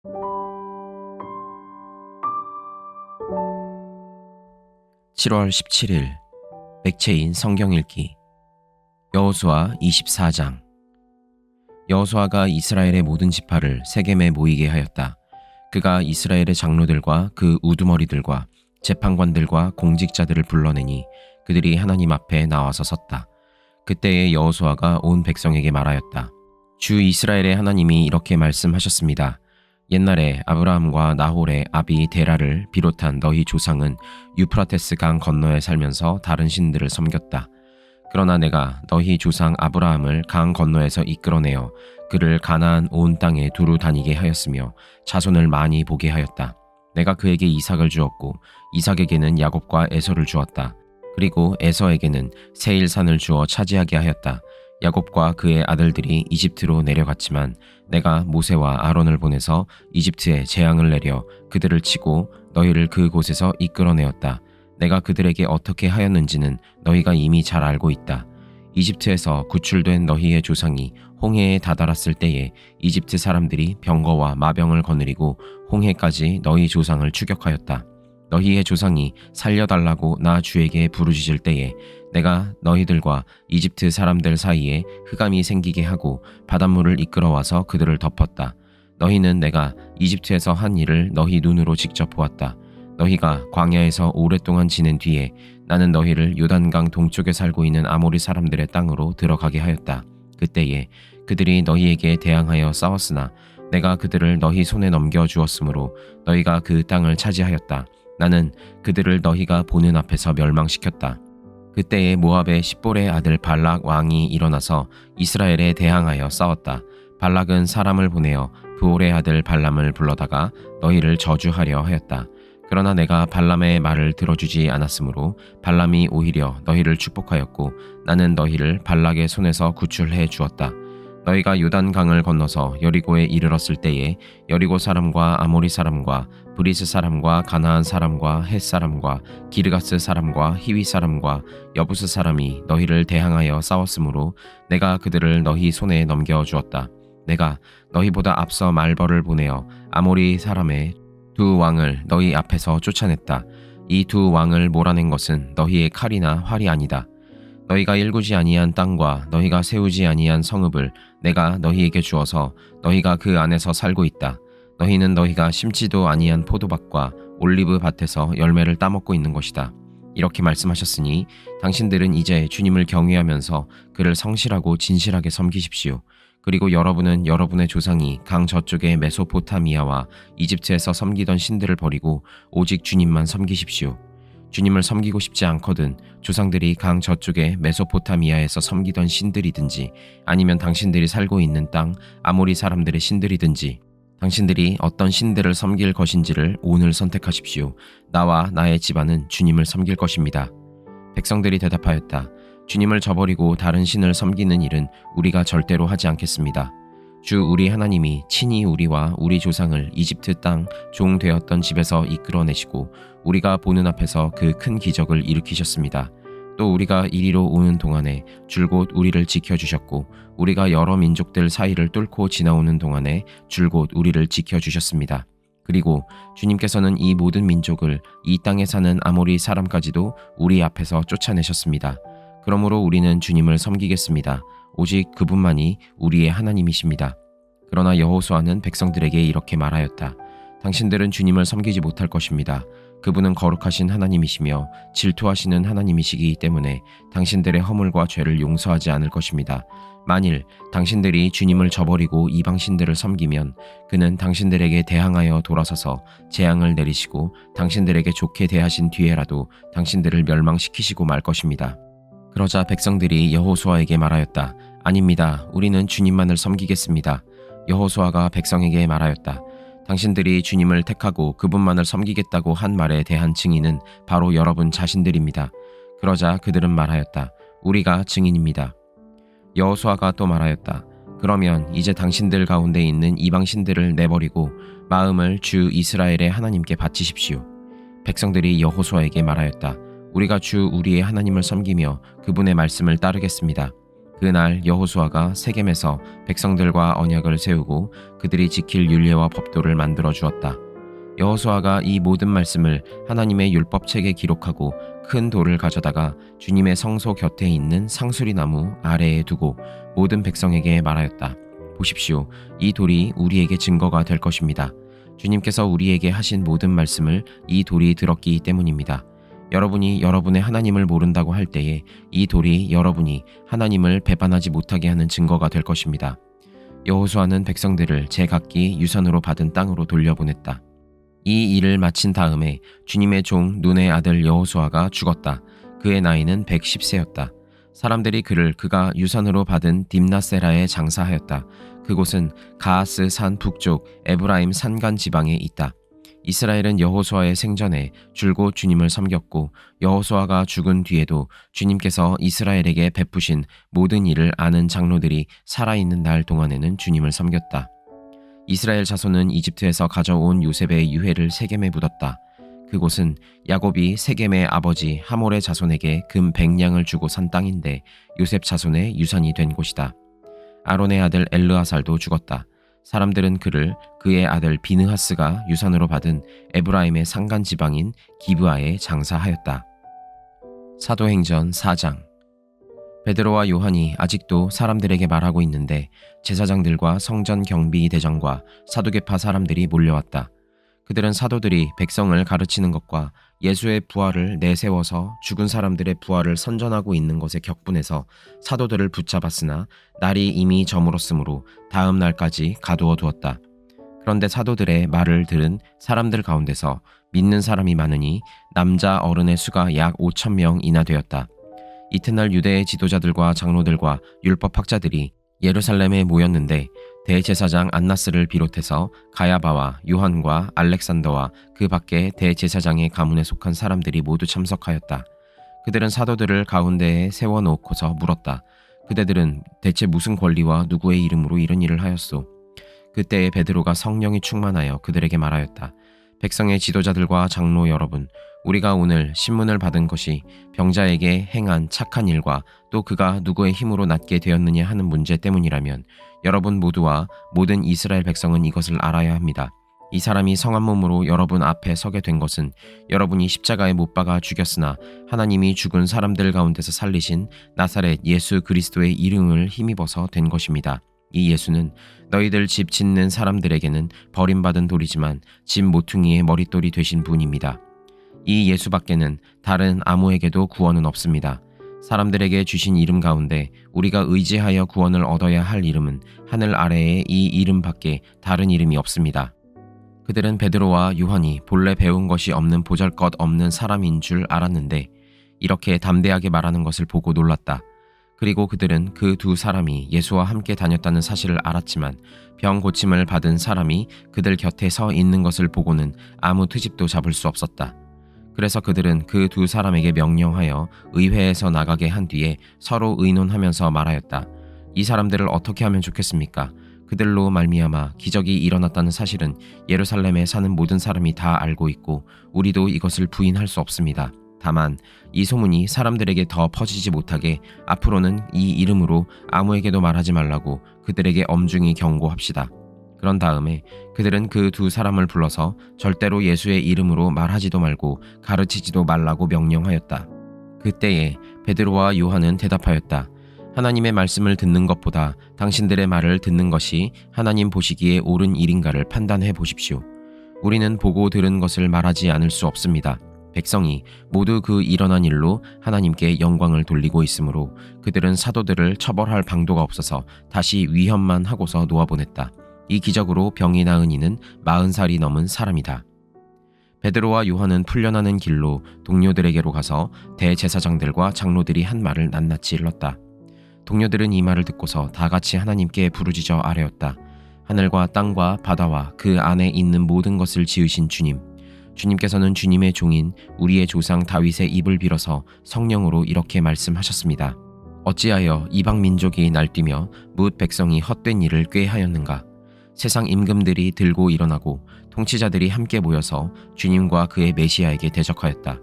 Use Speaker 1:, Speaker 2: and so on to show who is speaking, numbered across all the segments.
Speaker 1: 7월 17일 맥체인 성경 읽기. 여호수아 24장. 여호수아가 이스라엘의 모든 지파를 세겜에 모이게 하였다. 그가 이스라엘의 장로들과 그 우두머리들과 재판관들과 공직자들을 불러내니 그들이 하나님 앞에 나와서 섰다. 그때에 여호수아가 온 백성에게 말하였다. 주 이스라엘의 하나님이 이렇게 말씀하셨습니다. 옛날에 아브라함과 나홀의 아비 데라를 비롯한 너희 조상은 유프라테스 강 건너에 살면서 다른 신들을 섬겼다. 그러나 내가 너희 조상 아브라함을 강 건너에서 이끌어내어 그를 가나안 온 땅에 두루 다니게 하였으며 자손을 많이 보게 하였다. 내가 그에게 이삭을 주었고 이삭에게는 야곱과 에서를 주었다. 그리고 에서에게는 세일산을 주어 차지하게 하였다. 야곱과 그의 아들들이 이집트로 내려갔지만 내가 모세와 아론을 보내서 이집트에 재앙을 내려 그들을 치고 너희를 그곳에서 이끌어내었다. 내가 그들에게 어떻게 하였는지는 너희가 이미 잘 알고 있다. 이집트에서 구출된 너희의 조상이 홍해에 다다랐을 때에 이집트 사람들이 병거와 마병을 거느리고 홍해까지 너희 조상을 추격하였다. 너희의 조상이 살려달라고 나 주에게 부르짖을 때에 내가 너희들과 이집트 사람들 사이에 흑암이 생기게 하고 바닷물을 이끌어와서 그들을 덮었다. 너희는 내가 이집트에서 한 일을 너희 눈으로 직접 보았다. 너희가 광야에서 오랫동안 지낸 뒤에 나는 너희를 요단강 동쪽에 살고 있는 아모리 사람들의 땅으로 들어가게 하였다. 그때에 그들이 너희에게 대항하여 싸웠으나 내가 그들을 너희 손에 넘겨주었으므로 너희가 그 땅을 차지하였다. 나는 그들을 너희가 보는 앞에서 멸망시켰다. 그때에 모압의 십볼의 아들 발락 왕이 일어나서 이스라엘에 대항하여 싸웠다. 발락은 사람을 보내어 브올의 아들 발람을 불러다가 너희를 저주하려 하였다. 그러나 내가 발람의 말을 들어주지 않았으므로 발람이 오히려 너희를 축복하였고 나는 너희를 발락의 손에서 구출해 주었다. 너희가 요단강을 건너서 여리고에 이르렀을 때에 여리고 사람과 아모리 사람과 브리스 사람과 가나안 사람과 헷 사람과 기르가스 사람과 히위 사람과 여부스 사람이 너희를 대항하여 싸웠으므로 내가 그들을 너희 손에 넘겨주었다. 내가 너희보다 앞서 말벌을 보내어 아모리 사람의 두 왕을 너희 앞에서 쫓아냈다. 이 두 왕을 몰아낸 것은 너희의 칼이나 활이 아니다. 너희가 일구지 아니한 땅과 너희가 세우지 아니한 성읍을 내가 너희에게 주어서 너희가 그 안에서 살고 있다. 너희는 너희가 심지도 아니한 포도밭과 올리브 밭에서 열매를 따먹고 있는 것이다. 이렇게 말씀하셨으니 당신들은 이제 주님을 경외하면서 그를 성실하고 진실하게 섬기십시오. 그리고 여러분은 여러분의 조상이 강 저쪽의 메소포타미아와 이집트에서 섬기던 신들을 버리고 오직 주님만 섬기십시오. 주님을 섬기고 싶지 않거든 조상들이 강 저쪽의 메소포타미아에서 섬기던 신들이든지 아니면 당신들이 살고 있는 땅 아모리 사람들의 신들이든지 당신들이 어떤 신들을 섬길 것인지를 오늘 선택하십시오. 나와 나의 집안은 주님을 섬길 것입니다. 백성들이 대답하였다. 주님을 저버리고 다른 신을 섬기는 일은 우리가 절대로 하지 않겠습니다. 주 우리 하나님이 친히 우리와 우리 조상을 이집트 땅 종 되었던 집에서 이끌어내시고 우리가 보는 앞에서 그 큰 기적을 일으키셨습니다. 또 우리가 이리로 오는 동안에 줄곧 우리를 지켜주셨고 우리가 여러 민족들 사이를 뚫고 지나오는 동안에 줄곧 우리를 지켜주셨습니다. 그리고 주님께서는 이 모든 민족을 이 땅에 사는 아모리 사람까지도 우리 앞에서 쫓아내셨습니다. 그러므로 우리는 주님을 섬기겠습니다. 오직 그분만이 우리의 하나님이십니다. 그러나 여호수아는 백성들에게 이렇게 말하였다. 당신들은 주님을 섬기지 못할 것입니다. 그분은 거룩하신 하나님이시며 질투하시는 하나님이시기 때문에 당신들의 허물과 죄를 용서하지 않을 것입니다. 만일 당신들이 주님을 저버리고 이방신들을 섬기면 그는 당신들에게 대항하여 돌아서서 재앙을 내리시고 당신들에게 좋게 대하신 뒤에라도 당신들을 멸망시키시고 말 것입니다. 그러자 백성들이 여호수아에게 말하였다. 아닙니다. 우리는 주님만을 섬기겠습니다. 여호수아가 백성에게 말하였다. 당신들이 주님을 택하고 그분만을 섬기겠다고 한 말에 대한 증인은 바로 여러분 자신들입니다. 그러자 그들은 말하였다. 우리가 증인입니다. 여호수아가 또 말하였다. 그러면 이제 당신들 가운데 있는 이방신들을 내버리고 마음을 주 이스라엘의 하나님께 바치십시오. 백성들이 여호수아에게 말하였다. 우리가 주 우리의 하나님을 섬기며 그분의 말씀을 따르겠습니다. 그날 여호수아가 세겜에서 백성들과 언약을 세우고 그들이 지킬 율례와 법도를 만들어 주었다. 여호수아가 이 모든 말씀을 하나님의 율법책에 기록하고 큰 돌을 가져다가 주님의 성소 곁에 있는 상수리 나무 아래에 두고 모든 백성에게 말하였다. 보십시오. 이 돌이 우리에게 증거가 될 것입니다. 주님께서 우리에게 하신 모든 말씀을 이 돌이 들었기 때문입니다. 여러분이 여러분의 하나님을 모른다고 할 때에 이 돌이 여러분이 하나님을 배반하지 못하게 하는 증거가 될 것입니다. 여호수아는 백성들을 제각기 유산으로 받은 땅으로 돌려보냈다. 이 일을 마친 다음에 주님의 종 눈의 아들 여호수아가 죽었다. 그의 나이는 110세였다. 사람들이 그를 그가 유산으로 받은 딥나세라에 장사하였다. 그곳은 가하스 산 북쪽 에브라임 산간 지방에 있다. 이스라엘은 여호수아의 생전에 줄곧 주님을 섬겼고 여호수아가 죽은 뒤에도 주님께서 이스라엘에게 베푸신 모든 일을 아는 장로들이 살아있는 날 동안에는 주님을 섬겼다. 이스라엘 자손은 이집트에서 가져온 요셉의 유해를 세겜에 묻었다. 그곳은 야곱이 세겜의 아버지 하몰의 자손에게 금 100냥을 주고 산 땅인데 요셉 자손의 유산이 된 곳이다. 아론의 아들 엘르아살도 죽었다. 사람들은 그를 그의 아들 비느하스가 유산으로 받은 에브라임의 산간 지방인 기브아에 장사하였다. 사도행전 4장. 베드로와 요한이 아직도 사람들에게 말하고 있는데 제사장들과 성전 경비 대장과 사두개파 사람들이 몰려왔다. 그들은 사도들이 백성을 가르치는 것과 예수의 부활을 내세워서 죽은 사람들의 부활을 선전하고 있는 것에 격분해서 사도들을 붙잡았으나 날이 이미 저물었으므로 다음 날까지 가두어 두었다. 그런데 사도들의 말을 들은 사람들 가운데서 믿는 사람이 많으니 남자 어른의 수가 약 5,000명이나 되었다. 이튿날 유대의 지도자들과 장로들과 율법학자들이 예루살렘에 모였는데 대제사장 안나스를 비롯해서 가야바와 요한과 알렉산더와 그 밖에 대제사장의 가문에 속한 사람들이 모두 참석하였다. 그들은 사도들을 가운데에 세워놓고서 물었다. 그대들은 대체 무슨 권리와 누구의 이름으로 이런 일을 하였소? 그때에 베드로가 성령이 충만하여 그들에게 말하였다. 백성의 지도자들과 장로 여러분, 우리가 오늘 신문을 받은 것이 병자에게 행한 착한 일과 또 그가 누구의 힘으로 낫게 되었느냐 하는 문제 때문이라면 여러분 모두와 모든 이스라엘 백성은 이것을 알아야 합니다. 이 사람이 성한 몸으로 여러분 앞에 서게 된 것은 여러분이 십자가에 못 박아 죽였으나 하나님이 죽은 사람들 가운데서 살리신 나사렛 예수 그리스도의 이름을 힘입어서 된 것입니다. 이 예수는 너희들 집 짓는 사람들에게는 버림받은 돌이지만 집 모퉁이의 머릿돌이 되신 분입니다. 이 예수밖에는 다른 아무에게도 구원은 없습니다. 사람들에게 주신 이름 가운데 우리가 의지하여 구원을 얻어야 할 이름은 하늘 아래에 이 이름밖에 다른 이름이 없습니다. 그들은 베드로와 요한이 본래 배운 것이 없는 보잘것없는 사람인 줄 알았는데 이렇게 담대하게 말하는 것을 보고 놀랐다. 그리고 그들은 그 두 사람이 예수와 함께 다녔다는 사실을 알았지만 병 고침을 받은 사람이 그들 곁에 서 있는 것을 보고는 아무 트집도 잡을 수 없었다. 그래서 그들은 그 두 사람에게 명령하여 의회에서 나가게 한 뒤에 서로 의논하면서 말하였다. 이 사람들을 어떻게 하면 좋겠습니까? 그들로 말미암아 기적이 일어났다는 사실은 예루살렘에 사는 모든 사람이 다 알고 있고 우리도 이것을 부인할 수 없습니다. 다만 이 소문이 사람들에게 더 퍼지지 못하게 앞으로는 이 이름으로 아무에게도 말하지 말라고 그들에게 엄중히 경고합시다. 그런 다음에 그들은 그 두 사람을 불러서 절대로 예수의 이름으로 말하지도 말고 가르치지도 말라고 명령하였다. 그때에 베드로와 요한은 대답하였다. 하나님의 말씀을 듣는 것보다 당신들의 말을 듣는 것이 하나님 보시기에 옳은 일인가를 판단해 보십시오. 우리는 보고 들은 것을 말하지 않을 수 없습니다. 백성이 모두 그 일어난 일로 하나님께 영광을 돌리고 있으므로 그들은 사도들을 처벌할 방도가 없어서 다시 위협만 하고서 놓아보냈다. 이 기적으로 병이 나은 이는 40살이 넘은 사람이다. 베드로와 요한은 풀려나는 길로 동료들에게로 가서 대제사장들과 장로들이 한 말을 낱낱이 일렀다. 동료들은 이 말을 듣고서 다 같이 하나님께 부르짖어 아뢰었다. 하늘과 땅과 바다와 그 안에 있는 모든 것을 지으신 주님, 주님께서는 주님의 종인 우리의 조상 다윗의 입을 빌어서 성령으로 이렇게 말씀하셨습니다. 어찌하여 이방 민족이 날뛰며 뭇 백성이 헛된 일을 꾀하였는가? 세상 임금들이 들고 일어나고 통치자들이 함께 모여서 주님과 그의 메시아에게 대적하였다.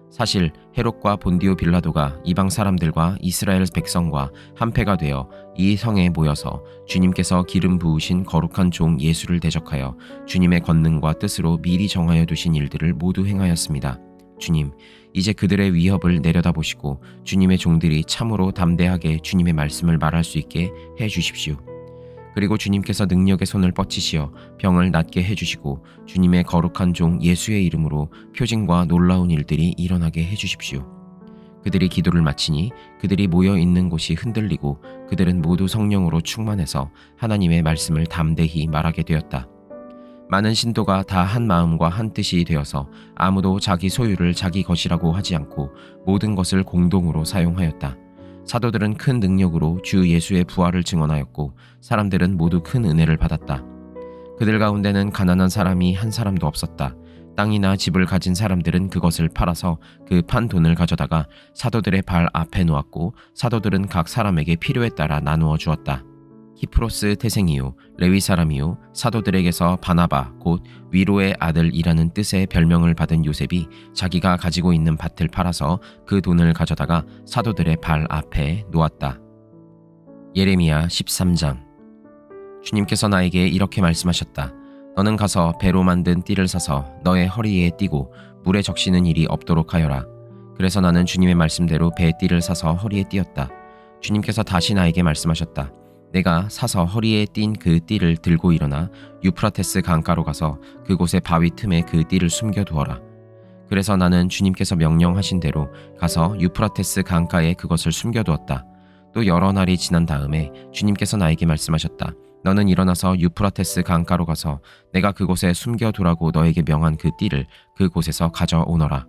Speaker 1: 사실 헤롯과 본디오 빌라도가 이방 사람들과 이스라엘 백성과 한패가 되어 이 성에 모여서 주님께서 기름 부으신 거룩한 종 예수를 대적하여 주님의 권능과 뜻으로 미리 정하여 두신 일들을 모두 행하였습니다. 주님, 이제 그들의 위협을 내려다보시고 주님의 종들이 참으로 담대하게 주님의 말씀을 말할 수 있게 해 주십시오. 그리고 주님께서 능력의 손을 뻗치시어 병을 낫게 해주시고 주님의 거룩한 종 예수의 이름으로 표징과 놀라운 일들이 일어나게 해주십시오. 그들이 기도를 마치니 그들이 모여 있는 곳이 흔들리고 그들은 모두 성령으로 충만해서 하나님의 말씀을 담대히 말하게 되었다. 많은 신도가 다 한 마음과 한 뜻이 되어서 아무도 자기 소유를 자기 것이라고 하지 않고 모든 것을 공동으로 사용하였다. 사도들은 큰 능력으로 주 예수의 부활을 증언하였고 사람들은 모두 큰 은혜를 받았다. 그들 가운데는 가난한 사람이 한 사람도 없었다. 땅이나 집을 가진 사람들은 그것을 팔아서 그 판 돈을 가져다가 사도들의 발 앞에 놓았고 사도들은 각 사람에게 필요에 따라 나누어 주었다. 키프로스 태생이요 레위 사람이요 사도들에게서 바나바 곧 위로의 아들이라는 뜻의 별명을 받은 요셉이 자기가 가지고 있는 밭을 팔아서 그 돈을 가져다가 사도들의 발 앞에 놓았다. 예레미야 13장. 주님께서 나에게 이렇게 말씀하셨다. 너는 가서 배로 만든 띠를 사서 너의 허리에 띠고 물에 적시는 일이 없도록 하여라. 그래서 나는 주님의 말씀대로 배에 띠를 사서 허리에 띠었다. 주님께서 다시 나에게 말씀하셨다. 내가 사서 허리에 띈 그 띠를 들고 일어나 유프라테스 강가로 가서 그곳의 바위 틈에 그 띠를 숨겨두어라. 그래서 나는 주님께서 명령하신 대로 가서 유프라테스 강가에 그것을 숨겨두었다. 또 여러 날이 지난 다음에 주님께서 나에게 말씀하셨다. 너는 일어나서 유프라테스 강가로 가서 내가 그곳에 숨겨두라고 너에게 명한 그 띠를 그곳에서 가져오너라.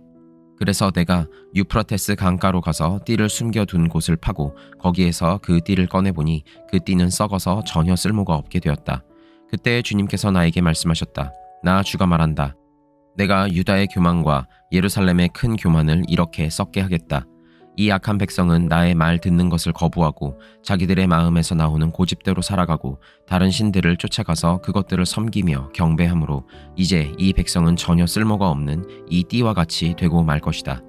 Speaker 1: 그래서 내가 유프라테스 강가로 가서 띠를 숨겨둔 곳을 파고 거기에서 그 띠를 꺼내보니 그 띠는 썩어서 전혀 쓸모가 없게 되었다. 그때 주님께서 나에게 말씀하셨다. 나 주가 말한다. 내가 유다의 교만과 예루살렘의 큰 교만을 이렇게 썩게 하겠다. 이 악한 백성은 나의 말 듣는 것을 거부하고 자기들의 마음에서 나오는 고집대로 살아가고 다른 신들을 쫓아가서 그것들을 섬기며 경배함으로 이제 이 백성은 전혀 쓸모가 없는 이 띠와 같이 되고 말 것이다.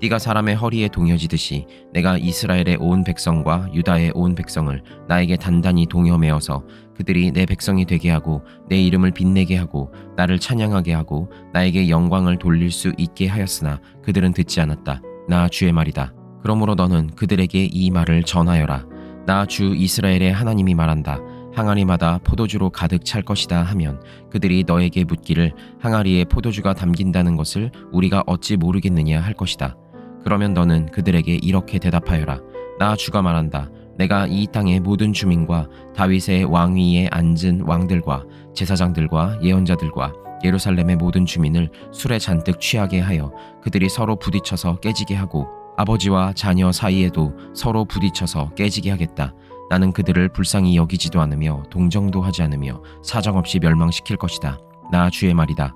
Speaker 1: 띠가 사람의 허리에 동여지듯이 내가 이스라엘의 온 백성과 유다의 온 백성을 나에게 단단히 동여 매어서 그들이 내 백성이 되게 하고 내 이름을 빛내게 하고 나를 찬양하게 하고 나에게 영광을 돌릴 수 있게 하였으나 그들은 듣지 않았다. 나 주의 말이다. 그러므로 너는 그들에게 이 말을 전하여라. 나 주 이스라엘의 하나님이 말한다. 항아리마다 포도주로 가득 찰 것이다 하면 그들이 너에게 묻기를 항아리에 포도주가 담긴다는 것을 우리가 어찌 모르겠느냐 할 것이다. 그러면 너는 그들에게 이렇게 대답하여라. 나 주가 말한다. 내가 이 땅의 모든 주민과 다윗의 왕위에 앉은 왕들과 제사장들과 예언자들과 예루살렘의 모든 주민을 술에 잔뜩 취하게 하여 그들이 서로 부딪혀서 깨지게 하고 아버지와 자녀 사이에도 서로 부딪혀서 깨지게 하겠다. 나는 그들을 불쌍히 여기지도 않으며 동정도 하지 않으며 사정없이 멸망시킬 것이다. 나 주의 말이다.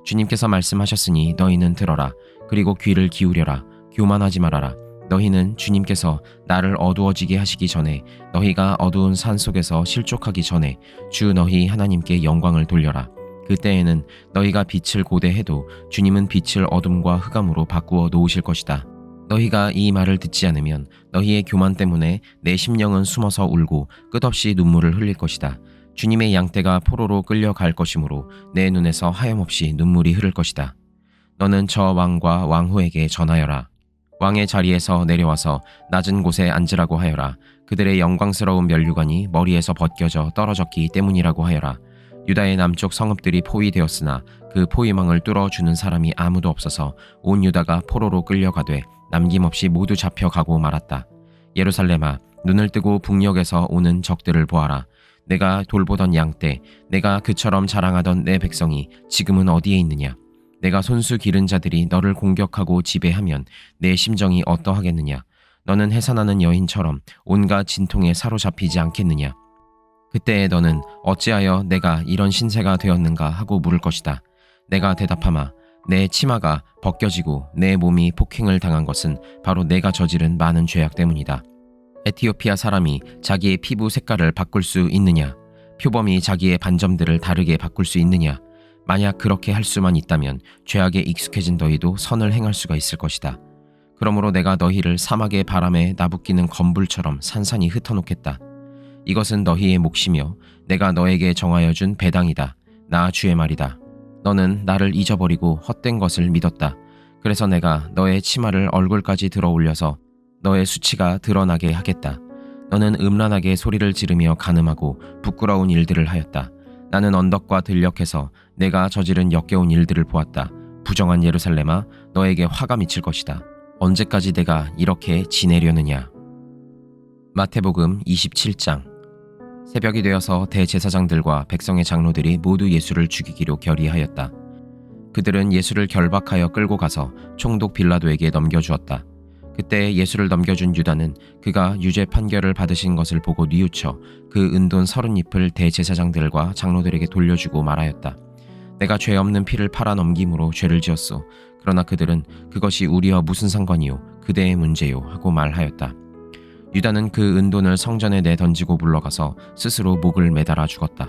Speaker 1: 주님께서 말씀하셨으니 너희는 들어라. 그리고 귀를 기울여라. 교만하지 말아라. 너희는 주님께서 나를 어두워지게 하시기 전에 너희가 어두운 산 속에서 실족하기 전에 주 너희 하나님께 영광을 돌려라. 그때에는 너희가 빛을 고대해도 주님은 빛을 어둠과 흑암으로 바꾸어 놓으실 것이다. 너희가 이 말을 듣지 않으면 너희의 교만 때문에 내 심령은 숨어서 울고 끝없이 눈물을 흘릴 것이다. 주님의 양떼가 포로로 끌려갈 것이므로 내 눈에서 하염없이 눈물이 흐를 것이다. 너는 저 왕과 왕후에게 전하여라. 왕의 자리에서 내려와서 낮은 곳에 앉으라고 하여라. 그들의 영광스러운 면류관이 머리에서 벗겨져 떨어졌기 때문이라고 하여라. 유다의 남쪽 성읍들이 포위되었으나 그 포위망을 뚫어주는 사람이 아무도 없어서 온 유다가 포로로 끌려가되 남김없이 모두 잡혀가고 말았다. 예루살렘아, 눈을 뜨고 북녘에서 오는 적들을 보아라. 내가 돌보던 양떼, 내가 그처럼 자랑하던 내 백성이 지금은 어디에 있느냐? 내가 손수 기른 자들이 너를 공격하고 지배하면 내 심정이 어떠하겠느냐? 너는 해산하는 여인처럼 온갖 진통에 사로잡히지 않겠느냐? 그때에 너는 어찌하여 내가 이런 신세가 되었는가 하고 물을 것이다. 내가 대답하마. 내 치마가 벗겨지고 내 몸이 폭행을 당한 것은 바로 내가 저지른 많은 죄악 때문이다. 에티오피아 사람이 자기의 피부 색깔을 바꿀 수 있느냐? 표범이 자기의 반점들을 다르게 바꿀 수 있느냐? 만약 그렇게 할 수만 있다면 죄악에 익숙해진 너희도 선을 행할 수가 있을 것이다. 그러므로 내가 너희를 사막의 바람에 나부끼는 건불처럼 산산이 흩어놓겠다. 이것은 너희의 몫이며 내가 너에게 정하여 준 배당이다. 나 주의 말이다. 너는 나를 잊어버리고 헛된 것을 믿었다. 그래서 내가 너의 치마를 얼굴까지 들어 올려서 너의 수치가 드러나게 하겠다. 너는 음란하게 소리를 지르며 간음하고 부끄러운 일들을 하였다. 나는 언덕과 들녘에서 내가 저지른 역겨운 일들을 보았다. 부정한 예루살렘아, 너에게 화가 미칠 것이다. 언제까지 내가 이렇게 지내려느냐. 마태복음 27장. 새벽이 되어서 대제사장들과 백성의 장로들이 모두 예수를 죽이기로 결의하였다. 그들은 예수를 결박하여 끌고 가서 총독 빌라도에게 넘겨주었다. 그때 예수를 넘겨준 유다는 그가 유죄 판결을 받으신 것을 보고 뉘우쳐 그 은돈 30잎을 대제사장들과 장로들에게 돌려주고 말하였다. 내가 죄 없는 피를 팔아 넘김으로 죄를 지었소. 그러나 그들은 그것이 우리와 무슨 상관이요 그대의 문제요 하고 말하였다. 유다는 그 은돈을 성전에 내던지고 물러가서 스스로 목을 매달아 죽었다.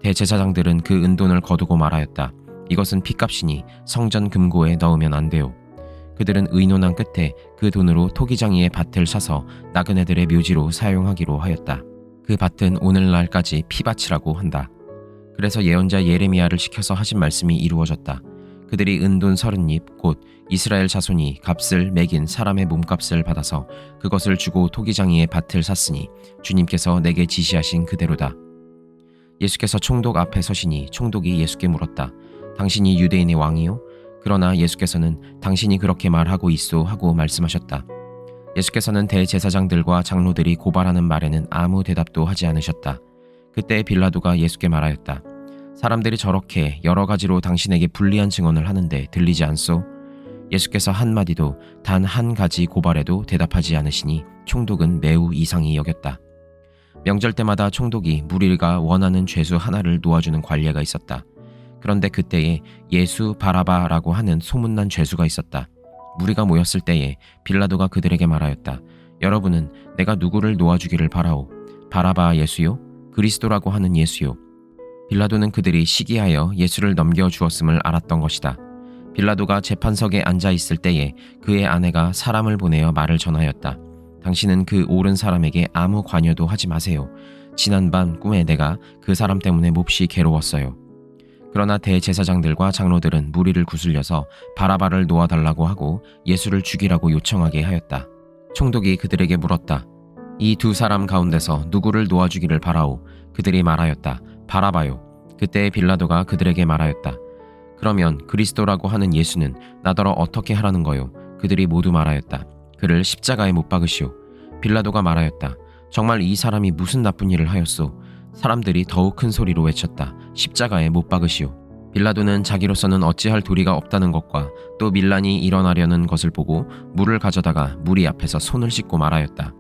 Speaker 1: 대제사장들은 그 은돈을 거두고 말하였다. 이것은 핏값이니 성전 금고에 넣으면 안 돼요. 그들은 의논한 끝에 그 돈으로 토기장이의 밭을 사서 나그네들의 묘지로 사용하기로 하였다. 그 밭은 오늘날까지 피밭이라고 한다. 그래서 예언자 예레미야를 시켜서 하신 말씀이 이루어졌다. 그들이 은돈 30잎 곧 이스라엘 자손이 값을 매긴 사람의 몸값을 받아서 그것을 주고 토기장이의 밭을 샀으니 주님께서 내게 지시하신 그대로다. 예수께서 총독 앞에 서시니 총독이 예수께 물었다. 당신이 유대인의 왕이요? 그러나 예수께서는 당신이 그렇게 말하고 있소 하고 말씀하셨다. 예수께서는 대제사장들과 장로들이 고발하는 말에는 아무 대답도 하지 않으셨다. 그때 빌라도가 예수께 말하였다. 사람들이 저렇게 여러 가지로 당신에게 불리한 증언을 하는데 들리지 않소? 예수께서 한마디도 단 한 가지 고발에도 대답하지 않으시니 총독은 매우 이상히 여겼다. 명절 때마다 총독이 무리가 원하는 죄수 하나를 놓아주는 관례가 있었다. 그런데 그때에 예수 바라바라고 하는 소문난 죄수가 있었다. 무리가 모였을 때에 빌라도가 그들에게 말하였다. 여러분은 내가 누구를 놓아주기를 바라오? 바라바 예수요? 그리스도라고 하는 예수요? 빌라도는 그들이 시기하여 예수를 넘겨주었음을 알았던 것이다. 빌라도가 재판석에 앉아 있을 때에 그의 아내가 사람을 보내어 말을 전하였다. 당신은 그 옳은 사람에게 아무 관여도 하지 마세요. 지난밤 꿈에 내가 그 사람 때문에 몹시 괴로웠어요. 그러나 대제사장들과 장로들은 무리를 구슬려서 바라바를 놓아달라고 하고 예수를 죽이라고 요청하게 하였다. 총독이 그들에게 물었다. 이 두 사람 가운데서 누구를 놓아주기를 바라오? 그들이 말하였다. 바라바요. 그때 빌라도가 그들에게 말하였다. 그러면 그리스도라고 하는 예수는 나더러 어떻게 하라는 거요? 그들이 모두 말하였다. 그를 십자가에 못 박으시오. 빌라도가 말하였다. 정말 이 사람이 무슨 나쁜 일을 하였소? 사람들이 더욱 큰 소리로 외쳤다. 십자가에 못 박으시오. 빌라도는 자기로서는 어찌할 도리가 없다는 것과 또 밀란이 일어나려는 것을 보고 물을 가져다가 무리 앞에서 손을 씻고 말하였다.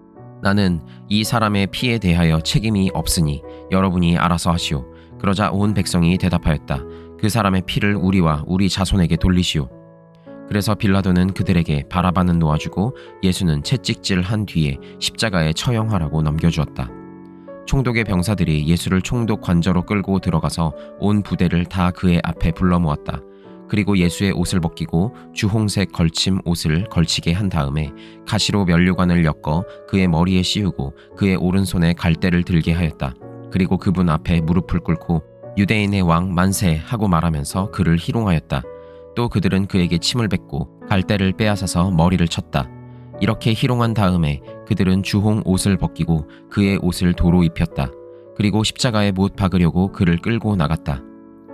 Speaker 1: 나는 이 사람의 피에 대하여 책임이 없으니 여러분이 알아서 하시오. 그러자 온 백성이 대답하였다. 그 사람의 피를 우리와 우리 자손에게 돌리시오. 그래서 빌라도는 그들에게 바라바는 놓아주고 예수는 채찍질한 뒤에 십자가에 처형하라고 넘겨주었다. 총독의 병사들이 예수를 총독 관저로 끌고 들어가서 온 부대를 다 그의 앞에 불러 모았다. 그리고 예수의 옷을 벗기고 주홍색 걸침 옷을 걸치게 한 다음에 가시로 면류관을 엮어 그의 머리에 씌우고 그의 오른손에 갈대를 들게 하였다. 그리고 그분 앞에 무릎을 꿇고 유대인의 왕 만세 하고 말하면서 그를 희롱하였다. 또 그들은 그에게 침을 뱉고 갈대를 빼앗아서 머리를 쳤다. 이렇게 희롱한 다음에 그들은 주홍 옷을 벗기고 그의 옷을 도로 입혔다. 그리고 십자가에 못 박으려고 그를 끌고 나갔다.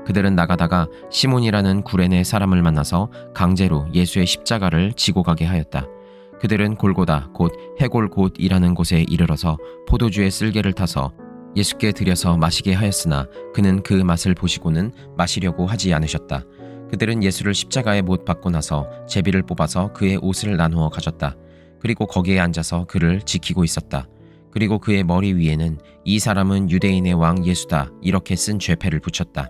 Speaker 1: 그들은 나가다가 시몬이라는 구레네 사람을 만나서 강제로 예수의 십자가를 지고 가게 하였다. 그들은 골고다 곧 해골곶이라는 곳에 이르러서 포도주의 쓸개를 타서 예수께 드려서 마시게 하였으나 그는 그 맛을 보시고는 마시려고 하지 않으셨다. 그들은 예수를 십자가에 못 박고 나서 제비를 뽑아서 그의 옷을 나누어 가졌다. 그리고 거기에 앉아서 그를 지키고 있었다. 그리고 그의 머리 위에는 이 사람은 유대인의 왕 예수다 이렇게 쓴 죄패를 붙였다.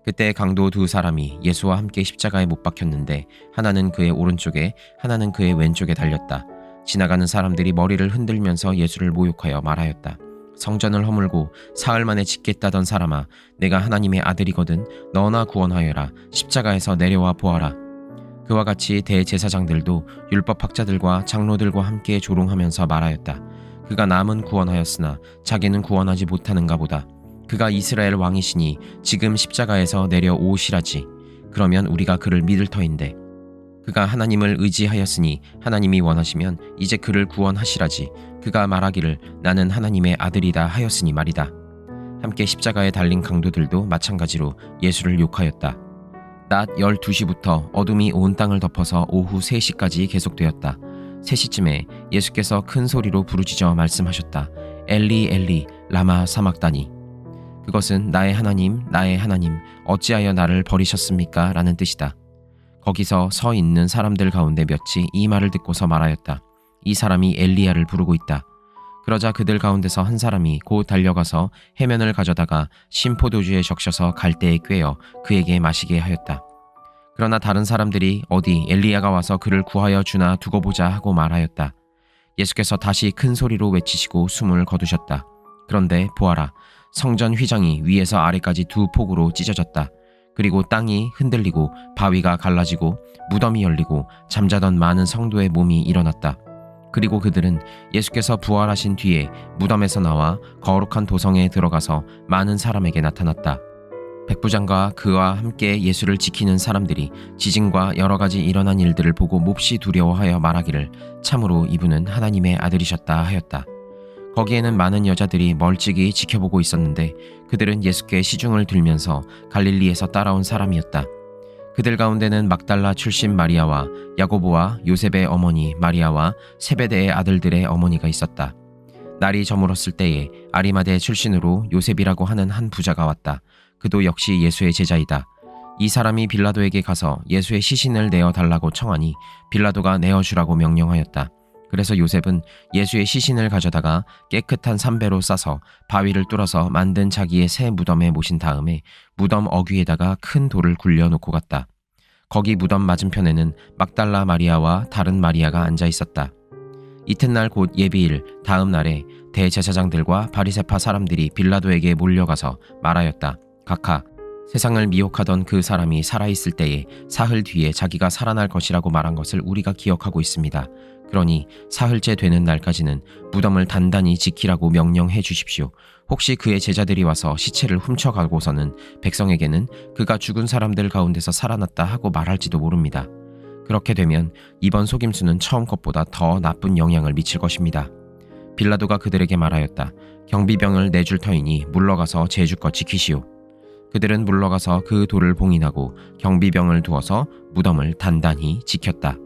Speaker 1: 그때 강도 두 사람이 예수와 함께 십자가에 못 박혔는데 하나는 그의 오른쪽에 하나는 그의 왼쪽에 달렸다. 지나가는 사람들이 머리를 흔들면서 예수를 모욕하여 말하였다. 성전을 허물고 사흘 만에 짓겠다던 사람아, 내가 하나님의 아들이거든 너나 구원하여라. 십자가에서 내려와 보아라. 그와 같이 대제사장들도 율법학자들과 장로들과 함께 조롱하면서 말하였다. 그가 남은 구원하였으나 자기는 구원하지 못하는가 보다. 그가 이스라엘 왕이시니 지금 십자가에서 내려오시라지. 그러면 우리가 그를 믿을 터인데, 그가 하나님을 의지하였으니 하나님이 원하시면 이제 그를 구원하시라지. 그가 말하기를 나는 하나님의 아들이다 하였으니 말이다. 함께 십자가에 달린 강도들도 마찬가지로 예수를 욕하였다. 낮 12시부터 어둠이 온 땅을 덮어서 오후 3시까지 계속되었다. 3시쯤에 예수께서 큰 소리로 부르짖어 말씀하셨다. 엘리 엘리 라마 사막다니. 그것은 나의 하나님 어찌하여 나를 버리셨습니까? 라는 뜻이다. 거기서 서 있는 사람들 가운데 몇이 이 말을 듣고서 말하였다. 이 사람이 엘리야를 부르고 있다. 그러자 그들 가운데서 한 사람이 곧 달려가서 해면을 가져다가 신포도주에 적셔서 갈대에 꿰어 그에게 마시게 하였다. 그러나 다른 사람들이 어디 엘리야가 와서 그를 구하여 주나 두고 보자 하고 말하였다. 예수께서 다시 큰 소리로 외치시고 숨을 거두셨다. 그런데 보아라, 성전 휘장이 위에서 아래까지 두 폭으로 찢어졌다. 그리고 땅이 흔들리고 바위가 갈라지고 무덤이 열리고 잠자던 많은 성도의 몸이 일어났다. 그리고 그들은 예수께서 부활하신 뒤에 무덤에서 나와 거룩한 도성에 들어가서 많은 사람에게 나타났다. 백부장과 그와 함께 예수를 지키는 사람들이 지진과 여러 가지 일어난 일들을 보고 몹시 두려워하여 말하기를 참으로 이분은 하나님의 아들이셨다 하였다. 거기에는 많은 여자들이 멀찍이 지켜보고 있었는데 그들은 예수께 시중을 들면서 갈릴리에서 따라온 사람이었다. 그들 가운데는 막달라 출신 마리아와 야고보와 요셉의 어머니 마리아와 세베대의 아들들의 어머니가 있었다. 날이 저물었을 때에 아리마대 출신으로 요셉이라고 하는 한 부자가 왔다. 그도 역시 예수의 제자이다. 이 사람이 빌라도에게 가서 예수의 시신을 내어달라고 청하니 빌라도가 내어주라고 명령하였다. 그래서 요셉은 예수의 시신을 가져다가 깨끗한 삼배로 싸서 바위를 뚫어서 만든 자기의 새 무덤에 모신 다음에 무덤 어귀에다가 큰 돌을 굴려놓고 갔다. 거기 무덤 맞은편에는 막달라 마리아와 다른 마리아가 앉아 있었다. 이튿날 곧 예비일 다음 날에 대제사장들과 바리새파 사람들이 빌라도에게 몰려가서 말하였다. 각하, 세상을 미혹하던 그 사람이 살아있을 때에 사흘 뒤에 자기가 살아날 것이라고 말한 것을 우리가 기억하고 있습니다. 그러니 사흘째 되는 날까지는 무덤을 단단히 지키라고 명령해 주십시오. 혹시 그의 제자들이 와서 시체를 훔쳐가고서는 백성에게는 그가 죽은 사람들 가운데서 살아났다 하고 말할지도 모릅니다. 그렇게 되면 이번 속임수는 처음 것보다 더 나쁜 영향을 미칠 것입니다. 빌라도가 그들에게 말하였다. 경비병을 내줄 터이니 물러가서 제주껏 지키시오. 그들은 물러가서 그 돌을 봉인하고 경비병을 두어서 무덤을 단단히 지켰다.